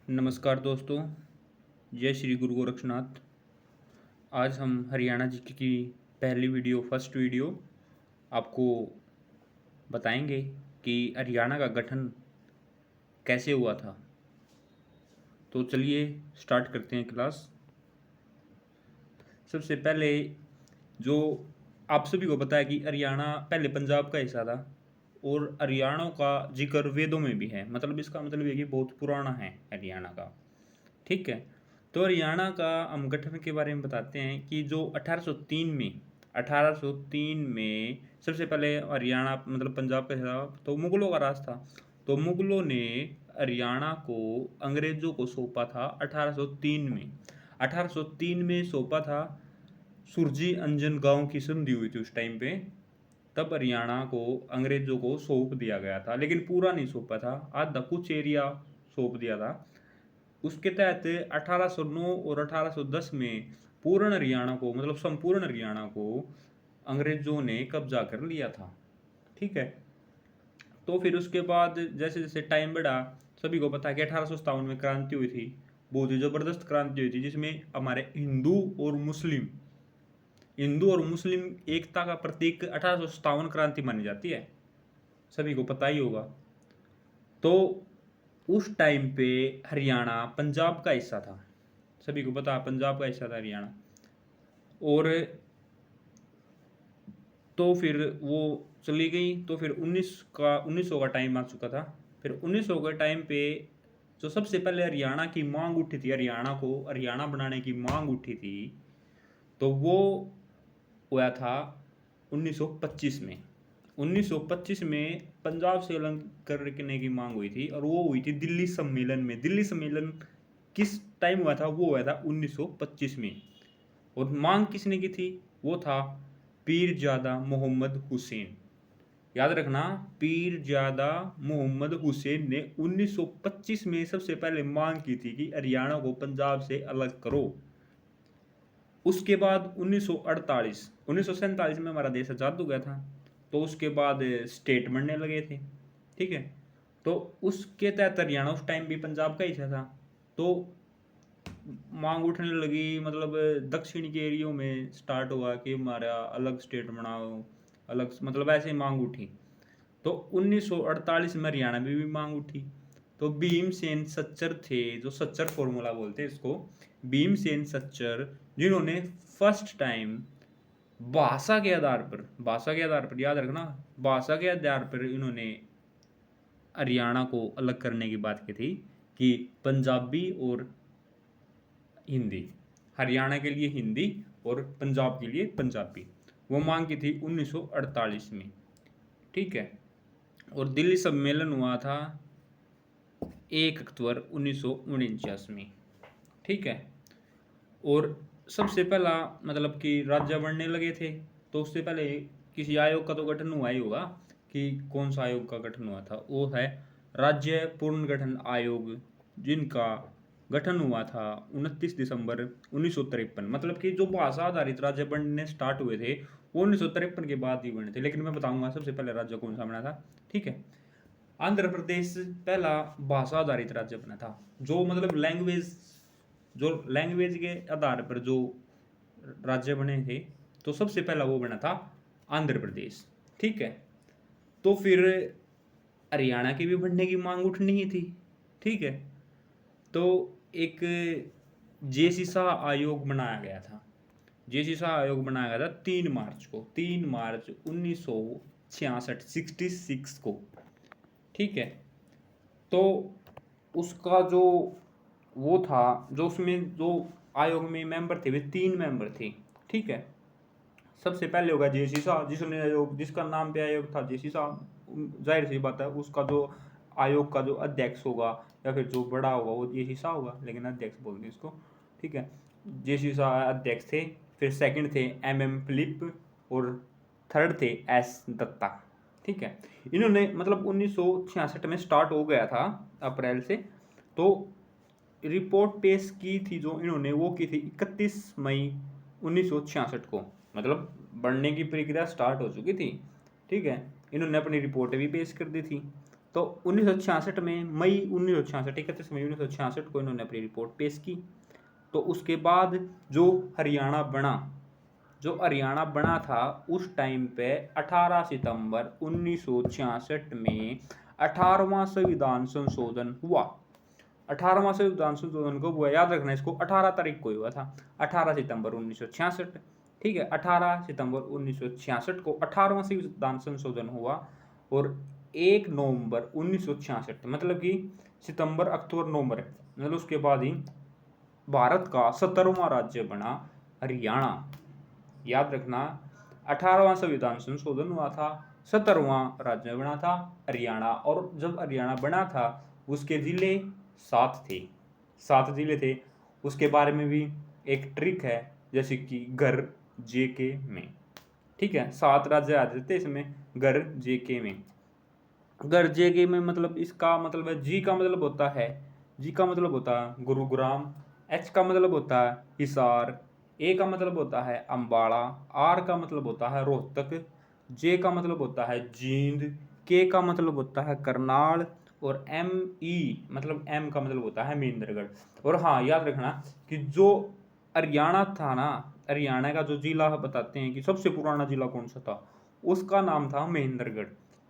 नमस्कार दोस्तों, जय श्री गुरु गोरक्षनाथ। आज हम हरियाणा जी की पहली वीडियो फर्स्ट वीडियो आपको बताएंगे कि हरियाणा का गठन कैसे हुआ था। तो चलिए स्टार्ट करते हैं क्लास। सबसे पहले जो आप सभी को पता है कि हरियाणा पहले पंजाब का हिस्सा था और हरियाणा का जिक्र वेदों में भी है। मतलब इसका मतलब ये कि बहुत पुराना है हरियाणा का। ठीक है। तो हरियाणा का हम गठन के बारे में बताते हैं कि जो 1803 में सबसे पहले हरियाणा मतलब पंजाब का था तो मुगलों का राज था। तो मुगलों ने हरियाणा को अंग्रेजों को सौंपा था 1803 में। 1803 में सौंपा था। सुरजी अंजन गांव की संधि हुई थी उस टाइम पे। तब हरियाणा को अंग्रेजों को सौंप दिया गया था, लेकिन पूरा नहीं सौंपा था, आधा कुछ एरिया सौंप दिया था। उसके तहत 1809 और 1810 में पूर्ण हरियाणा को मतलब संपूर्ण हरियाणा को अंग्रेजों ने कब्जा कर लिया था। ठीक है। तो फिर उसके बाद जैसे जैसे टाइम बढ़ा, सभी को पता है कि 1857 में क्रांति हुई थी। बहुत ही जबरदस्त क्रांति हुई थी जिसमें हमारे हिंदू और मुस्लिम एकता का प्रतीक 1857 क्रांति मानी जाती है, सभी को पता ही होगा। तो उस टाइम पे हरियाणा पंजाब का हिस्सा था, सभी को पता पंजाब का हिस्सा था हरियाणा। और तो फिर वो चली गई। तो फिर 1900 का टाइम आ चुका था। फिर 1900 के टाइम पे जो सबसे पहले हरियाणा की मांग उठी थी, हरियाणा को हरियाणा बनाने की मांग उठी थी, तो वो हुआ था 1925 में। 1925 में पंजाब से अलग करने की मांग हुई थी और वो हुई थी दिल्ली सम्मेलन में। दिल्ली सम्मेलन किस टाइम हुआ था? वो हुआ था 1925 में। और मांग किसने की थी? वो था पीरजादा मोहम्मद हुसैन। याद रखना, पीरजादा मोहम्मद हुसैन ने 1925 में सबसे पहले मांग की थी कि हरियाणा को पंजाब से अलग करो। उसके बाद 1947 में हमारा देश आज़ाद हो गया था। तो उसके बाद स्टेट बनने लगे थे। ठीक है। तो उसके तहत हरियाणा उस टाइम भी पंजाब का हिस्सा था। तो मांग उठने लगी, मतलब दक्षिण के एरियो में स्टार्ट हुआ कि हमारा अलग स्टेट बनाओ, अलग मतलब ऐसे मांग उठी। तो 1948 में हरियाणा में भी मांग उठी। तो भीमसेन सच्चर थे, जो सच्चर फॉर्मूला बोलते हैं इसको, भीमसेन सच्चर, जिन्होंने फर्स्ट टाइम भाषा के आधार पर याद रखना, भाषा के आधार पर इन्होंने हरियाणा को अलग करने की बात की थी कि पंजाबी और हिंदी, हरियाणा के लिए हिंदी और पंजाब के लिए पंजाबी। वो मांग की थी 1948 में। ठीक है। और दिल्ली सम्मेलन हुआ था 1 अक्टूबर 1949 में। ठीक है। और सबसे पहला मतलब कि राज्य बनने लगे थे, तो उससे पहले किसी आयोग का तो गठन हुआ ही होगा। कि कौन सा आयोग का गठन हुआ था? वो है राज्य पुनर्गठन आयोग, जिनका गठन हुआ था 29 दिसंबर 1953। मतलब कि जो भाषा आधारित राज्य बनने स्टार्ट हुए थे वो 1953 के बाद ही बने थे, लेकिन मैं बताऊंगा सबसे पहले राज्य कौन सा बना था। ठीक है। आंध्र प्रदेश पहला भाषा आधारित राज्य बना था, जो लैंग्वेज के आधार पर जो राज्य बने थे। तो सबसे पहला वो बना था आंध्र प्रदेश। ठीक है। तो फिर हरियाणा की भी बनने की मांग उठनी ही थी। ठीक है। तो एक जेसी शाह आयोग बनाया गया था। जेसी शाह आयोग बनाया गया था 3 मार्च 1966 66 को। ठीक है। तो उसका जो वो था, जो उसमें जो आयोग में मेंबर थे वे 3 मेंबर थे। ठीक है। सबसे पहले होगा जेसी शाह, जिसने आयोग जिसका नाम पे आयोग था जेसी शाह। जाहिर सी बात है उसका जो आयोग का जो अध्यक्ष होगा या फिर जो बड़ा होगा वो जेसी शाह होगा, लेकिन अध्यक्ष बोलते हैं इसको। ठीक है। जेसी शाह अध्यक्ष थे। फिर सेकंड थे एम फिलिप और थर्ड थे एस दत्ता। ठीक है। इन्होंने मतलब 1966 में स्टार्ट हो गया था अप्रैल से। तो रिपोर्ट पेश की थी जो इन्होंने, वो की थी 31 मई 1966 को। मतलब बढ़ने की प्रक्रिया स्टार्ट हो चुकी थी। ठीक है। इन्होंने अपनी रिपोर्टें भी पेश कर दी थी। तो 1966 में मई 1966 31 मई 1966 को इन्होंने अपनी रिपोर्ट पेश की। तो उसके बाद जो हरियाणा बना था उस टाइम पे 18 सितंबर 1966 में 18वां संविधान संशोधन हुआ। 18वां संविधान संशोधन कब हुआ, याद रखना इसको, 18 तारीख को हुआ था, 18 सितंबर 1966। ठीक है, 18 सितंबर 1966 को 18वां संविधान संशोधन हुआ और 1 नवंबर 1966 मतलब कि सितंबर अक्टूबर नवंबर मतलब उसके बाद ही भारत का 17वां राज्य बना हरियाणा। याद रखना, 18वां संविधान संशोधन हुआ था, 17वां राज्य बना था हरियाणा। और जब हरियाणा बना था उसके जिले 7 थे, 7 जिले थे। उसके बारे में भी एक ट्रिक है, जैसे कि घर जेके में। ठीक है, 7 राज्य आ जाते इसमें घर जेके में। घर जेके में मतलब इसका मतलब है, जी का मतलब होता है गुरुग्राम, एच का मतलब होता है हिसार, ए का मतलब होता है अंबाला, आर का मतलब होता है रोहतक, जे का मतलब होता है जींद, के का मतलब होता है करनाल और एम ई मतलब एम का मतलब होता है महेंद्रगढ़। और हाँ, याद रखना कि जो हरियाणा था ना, हरियाणा का जो जिला बताते हैं कि सबसे पुराना जिला कौन सा था, उसका नाम था महेंद्रगढ़।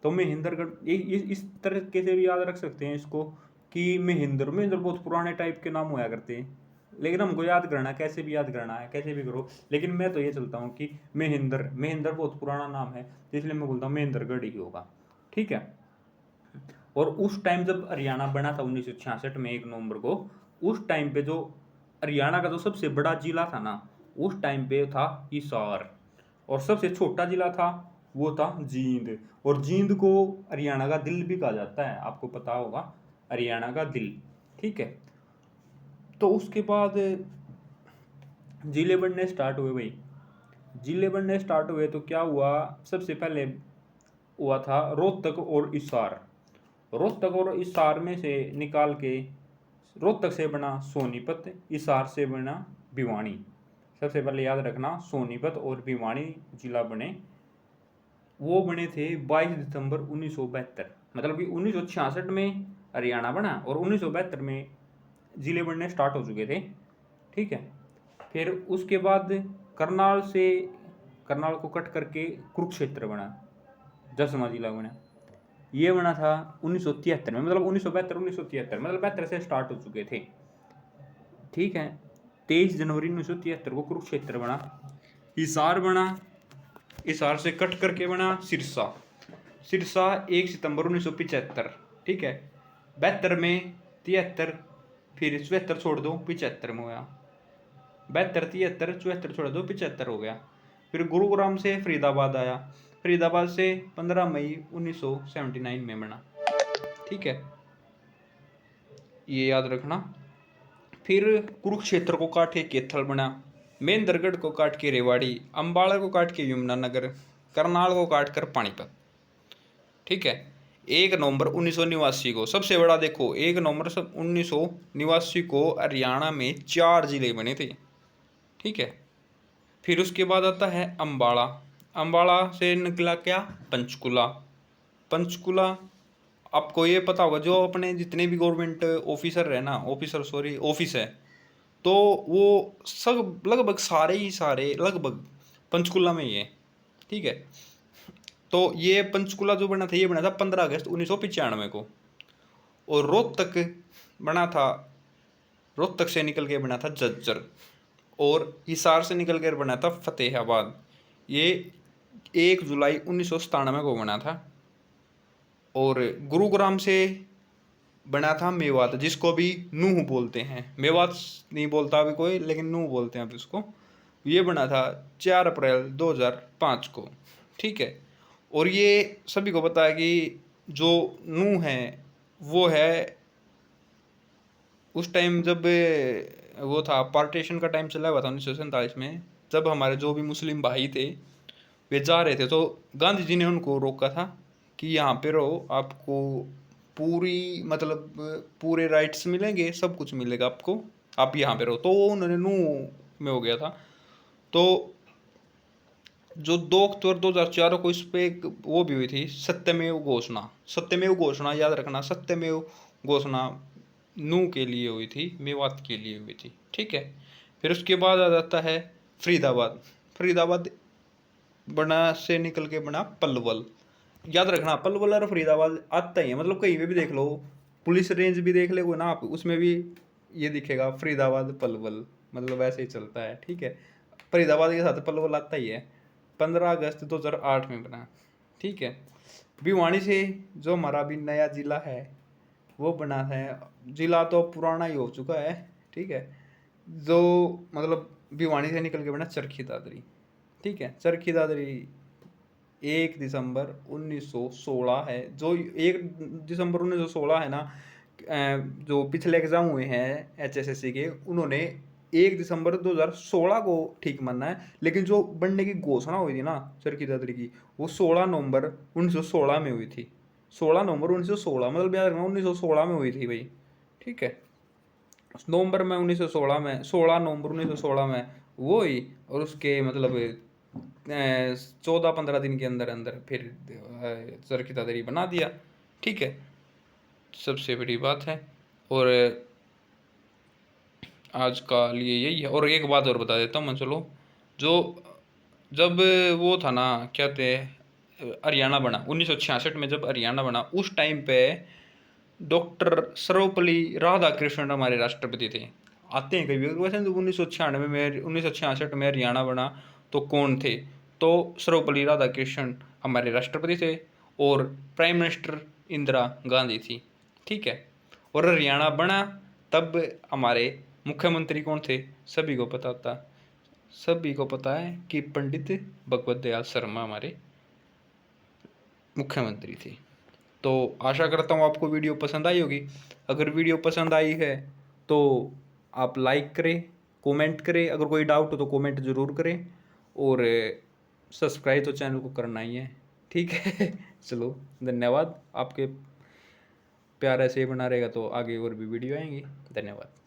तो महेंद्रगढ़ इस तरीके से भी याद रख सकते हैं इसको कि महेंद्र बहुत पुराने टाइप के नाम होया करते हैं, लेकिन हमको याद करना, कैसे भी याद करना है, कैसे भी करो, लेकिन मैं तो ये चलता हूँ कि महेंद्र बहुत पुराना नाम है, तो इसलिए मैं बोलता हूँ महेंद्रगढ़ ही होगा। ठीक है। और उस टाइम जब हरियाणा बना था 1966 में 1 नवंबर को, उस टाइम पे जो हरियाणा का जो सबसे बड़ा जिला था ना, उस टाइम पे था हिसार, और सबसे छोटा जिला था वो था जींद। और जींद को हरियाणा का दिल भी कहा जाता है, आपको पता होगा, हरियाणा का दिल। ठीक है। तो उसके बाद जिले बनने स्टार्ट हुए भाई, जिले बनने स्टार्ट हुए तो क्या हुआ, सबसे पहले हुआ था रोहतक और हिसार। रोहतक और हिसार में से निकाल के, रोहतक से बना सोनीपत, हिसार से बना भिवानी। सबसे पहले याद रखना, सोनीपत और भिवानी जिला बने, वो बने थे 22 दिसंबर 1972। मतलब कि 1966 में हरियाणा बना और 1972 में जिले बनने स्टार्ट हो चुके थे। ठीक है। फिर उसके बाद करनाल को कट करके कुरुक्षेत्र बना, 10वां जिला बना। ये बना था 1973 में, मतलब 1973 मतलब 72 से स्टार्ट हो चुके थे। ठीक है। 23 जनवरी 1973 को कुरुक्षेत्र बना। हिसार बना, हिसार से कट करके बना सिरसा। सिरसा 1 सितंबर 1975। ठीक है। 72 में 73, फिर 74 छोड़ दो 75 में हुआ, 72 73 74 छोड़ दो 75 हो गया। फिर गुरुग्राम से फरीदाबाद आया, फरीदाबाद से 15 मई 1979 में बना। ठीक है, ये याद रखना। फिर कुरुक्षेत्र को काट के कैथल बना, महेंद्रगढ़ को काट के रेवाड़ी, अंबाला को काट के यमुनानगर, करनाल को काट कर पानीपत। ठीक है। 1 नवंबर 1989 को सबसे बड़ा देखो, 1 नवंबर 1989 को हरियाणा में 4 जिले बने थे। ठीक है। फिर उसके बाद आता है अंबाला, अंबाला से निकला क्या, पंचकुला। पंचकुला आपको ये पता होगा, जो अपने जितने भी गवर्नमेंट ऑफिसर है ना, ऑफिस है, तो वो सब लगभग सारे ही सारे लगभग पंचकुला में ही है। ठीक है। तो ये पंचकुला जो बना था, ये बना था 15 अगस्त 1995 को। और रोहतक से निकल के बना था झज्जर, और हिसार से निकल कर बना था फतेहाबाद। ये 1 जुलाई 1997 को बना था। और गुरुग्राम से बना था मेवात, जिसको भी नूह बोलते हैं, मेवात नहीं बोलता अभी कोई, लेकिन नूह बोलते हैं अब इसको। ये बना था 4 अप्रैल 2005 को। ठीक है। और ये सभी को पता है कि जो नूह है वो है, उस टाइम जब वो था पार्टीशन का टाइम चला हुआ था 1947 में, जब हमारे जो भी मुस्लिम भाई थे वे जा रहे थे, तो गांधी जी ने उनको रोका था कि यहाँ पे रहो, आपको पूरी मतलब पूरे राइट्स मिलेंगे, सब कुछ मिलेगा आपको, आप यहाँ पे रहो। तो उन्होंने नूह में हो गया था। तो जो 2 अक्टूबर 2004 को इस पे एक वो भी हुई थी, सत्यमेव घोषणा। सत्यमेव घोषणा याद रखना, सत्यमेव घोषणा नू के लिए हुई थी, मेवात के लिए हुई थी, ठीक है। फिर उसके बाद आ जाता है फरीदाबाद। फरीदाबाद बना से निकल के बना पलवल। याद रखना, पलवल और फरीदाबाद आता ही है, मतलब कहीं पे भी देख लो, पुलिस रेंज भी देख ले ना आप, उसमें भी ये दिखेगा फरीदाबाद पलवल, मतलब ऐसे ही चलता है, ठीक है। फरीदाबाद के साथ पलवल आता ही है। 15 अगस्त 2008 में बना, ठीक है। भिवानी से जो हमारा अभी नया जिला है वो बना है। जिला तो पुराना ही हो चुका है, ठीक है। जो मतलब भिवानी से निकल के बना चरखी दादरी, ठीक है। चरखी दादरी 1 दिसंबर 1916 है। जो 1 दिसंबर 1916 है ना, जो पिछले एग्जाम हुए हैं HSSC के, उन्होंने 1 दिसंबर 2016 को ठीक मानना है, लेकिन जो बनने की घोषणा हुई थी ना चरखी दादरी की, वो 16 नवंबर 1916 में हुई थी। 16 नवंबर 1916, मतलब याद रखना 1916 में हुई थी भाई, ठीक है। नवंबर में 1916 में, 16 नवंबर 1916 में वो हुई, और उसके मतलब 14-15 दिन के अंदर अंदर फिर चरखी दादरी बना दिया, ठीक है। सबसे बड़ी बात है। और आज का लिए यही है। और एक बात और बता देता हूँ मैं, चलो, जो जब वो था ना, क्या थे, हरियाणा बना 1966 में, जब हरियाणा बना उस टाइम पे डॉक्टर सर्वपल्ली राधाकृष्णन हमारे राष्ट्रपति थे। आते हैं कभी वैसे। 1996 में हरियाणा बना तो कौन थे, तो सर्वपल्ली राधाकृष्णन हमारे राष्ट्रपति थे, और प्राइम मिनिस्टर इंदिरा गांधी थी, ठीक है। और हरियाणा बना तब हमारे मुख्यमंत्री कौन थे, सभी को पता था। सभी को पता है कि पंडित भगवत दयाल शर्मा हमारे मुख्यमंत्री थे। तो आशा करता हूँ आपको वीडियो पसंद आई होगी। अगर वीडियो पसंद आई है तो आप लाइक करें, कमेंट करें, अगर कोई डाउट हो तो कमेंट ज़रूर करें, और सब्सक्राइब तो चैनल को करना ही है, ठीक है। चलो, धन्यवाद। आपके प्यार ऐसे ही बना रहेगा तो आगे और भी वीडियो आएंगी। धन्यवाद।